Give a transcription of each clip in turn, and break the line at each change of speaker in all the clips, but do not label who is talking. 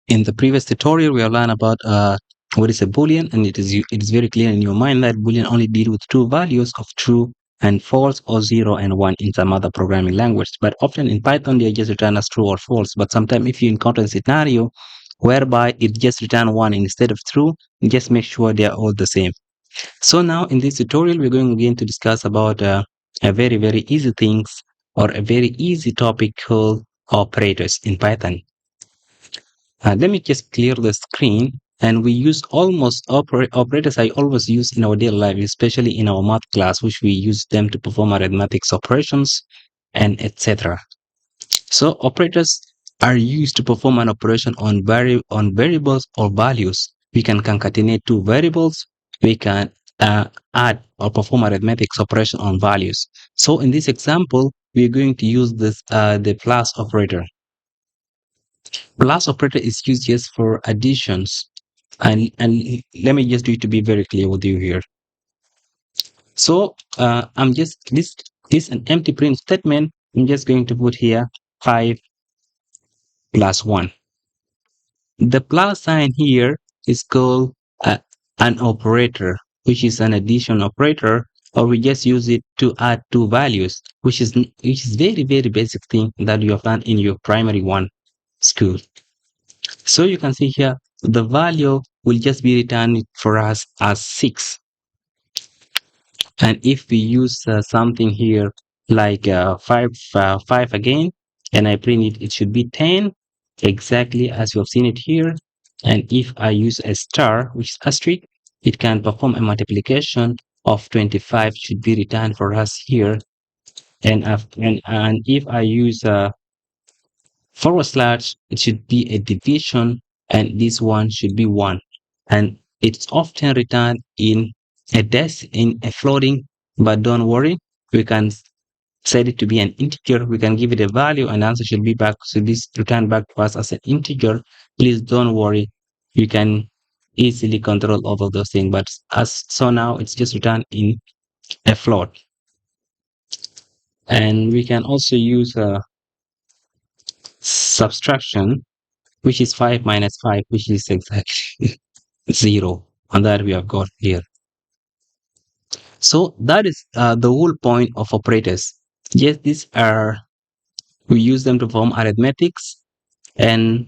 In the previous tutorial, we have learned about what is a boolean, and it is very clear in your mind that boolean only deal with two values of true and false, or 0 and 1 in some other programming language. But often in Python, they just return as true or false. But sometimes if you encounter a scenario whereby it just return 1 instead of true, just make sure they are all the same. So now in this tutorial, we're going again to discuss about a very easy things, or a very easy topic called operators in Python. Let me just clear the screen. And we use almost operators I always use in our daily life, especially in our math class, which we use them to perform arithmetic operations and etc. So operators are used to perform an operation on variables or values. We can concatenate two variables. We can add or perform arithmetic operation on values. So in this example, we're going to use this the plus operator. Plus operator is used just for additions. And let me just do it to be very clear with you here. So I'm just this an empty print statement. I'm just going to put here 5 plus 1. The plus sign here is called an operator, which is an addition operator, or we just use it to add two values, which is very basic thing that you have done in your primary one school. So you can see here, the value will just be returned for us as 6. And if we use something here like 5 again, and I print it, it should be 10, exactly as you have seen it here. And if I use a star, which is asterisk, it can perform a multiplication of 25, should be returned for us here. And if I use a forward slash, it should be a division, and this one should be 1. And it's often returned in a floating, but don't worry, we can set it to be an integer. We can give it a value, and the answer should be back. So this return back to us as an integer. Please don't worry, you can easily control all of those things. But as so now, it's just returned in a float. And we can also use a subtraction, which is 5 minus 5, which is exactly 0. And that we have got here. So that is the whole point of operators. Yes, we use them to perform arithmetics. And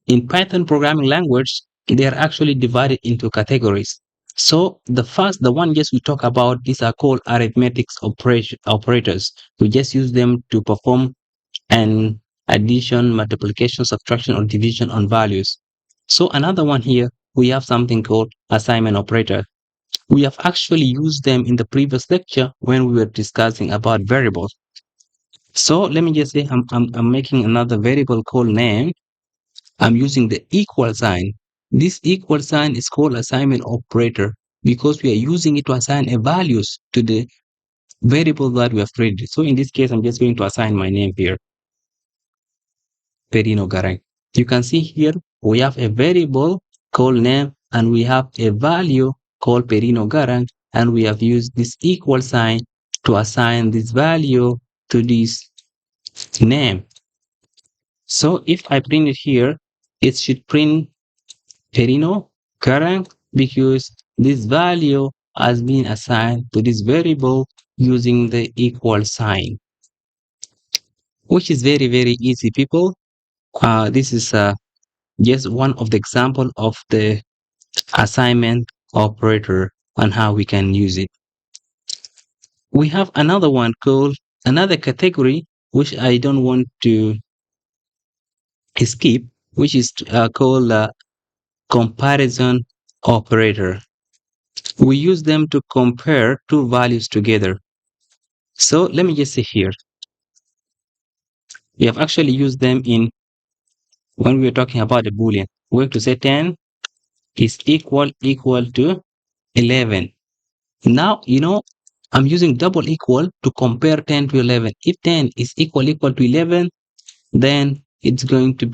in Python programming language, they are actually divided into categories. So the one just we talk about, these are called arithmetics operators. We just use them to perform an addition, multiplication, subtraction, or division on values. So another one here, we have something called assignment operator. We have actually used them in the previous lecture when we were discussing about variables. So let me just say I'm making another variable called name. I'm using the equal sign. This equal sign is called assignment operator because we are using it to assign a values to the variable that we have created. So in this case, I'm just going to assign my name here, Perino Garang. You can see here, we have a variable called name, and we have a value called Perino Garang, and we have used this equal sign to assign this value to this name. So if I print it here, it should print Perino Garang because this value has been assigned to this variable using the equal sign, which is very easy, people. This is just one of the example of the assignment operator and how we can use it. We have another one called another category, which I don't want to skip, which is called comparison operator. We use them to compare two values together. So let me just say here, we have actually used them in when we were talking about the boolean. We have to say 10 is equal to 11. Now, I'm using double equal to compare 10 to 11. If 10 is equal to 11, then it's going to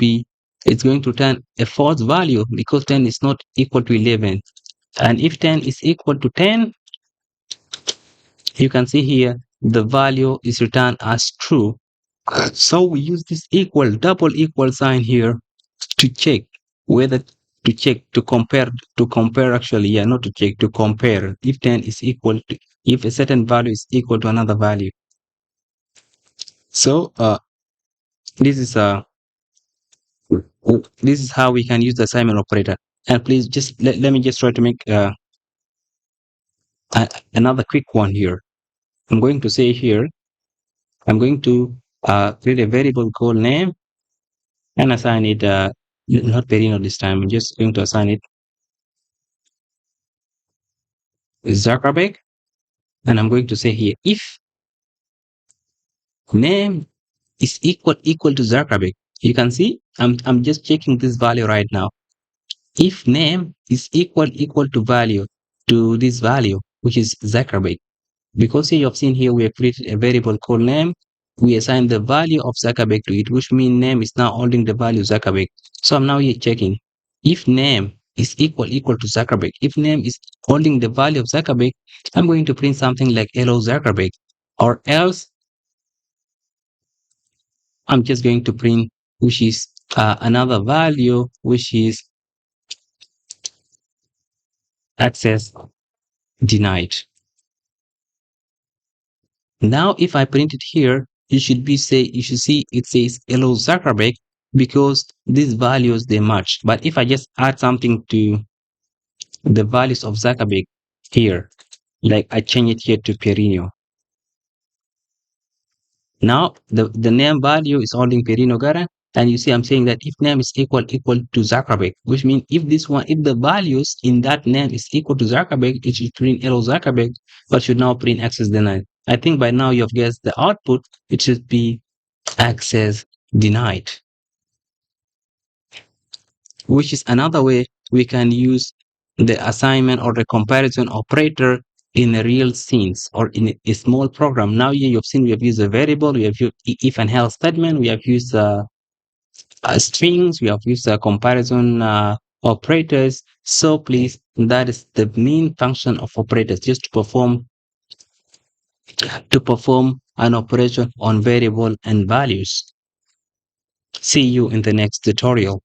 return a false value because 10 is not equal to 11. And if 10 is equal to 10, you can see here the value is returned as true. So we use this double equal sign here to check whether to check, to compare actually, yeah, not to check, to compare if 10 is equal to, if a certain value is equal to another value. So this is this is how we can use the assignment operator. And please just let me just try to make another quick one here. I'm going to say here, I'm going to create a variable called name and assign it, not Perino this time. I'm just going to assign it Zuckerberg. And I'm going to say here, if name is equal to Zuckerberg, you can see I'm just checking this value right now. If name is equal to value to this value, which is Zuckerberg, because here you have seen here we have created a variable called name. We assign the value of Zuckerberg to it, which means name is now holding the value Zuckerberg. So I'm now here checking if name is equal to Zuckerberg. If name is holding the value of Zuckerberg, I'm going to print something like hello Zuckerberg, or else I'm just going to print which is another value, which is access denied. Now, if I print it here, you should see it says hello Zuckerberg because these values they match. But if I just add something to the values of Zuckerberg here, like I change it here to Perino. Now the name value is holding Perino Gara, and you see I'm saying that if name is equal to Zuckerberg, which means if the values in that name is equal to Zuckerberg, it should print hello Zuckerberg, but should now print access denied. I think by now you've guessed the output, it should be access denied, which is another way we can use the assignment or the comparison operator in a real scenes or in a small program. Now here you've seen we have used a variable, we have used if and else statement, we have used strings, we have used comparison operators. So please, that is the main function of operators, just to perform an operation on variable and values. See you in the next tutorial.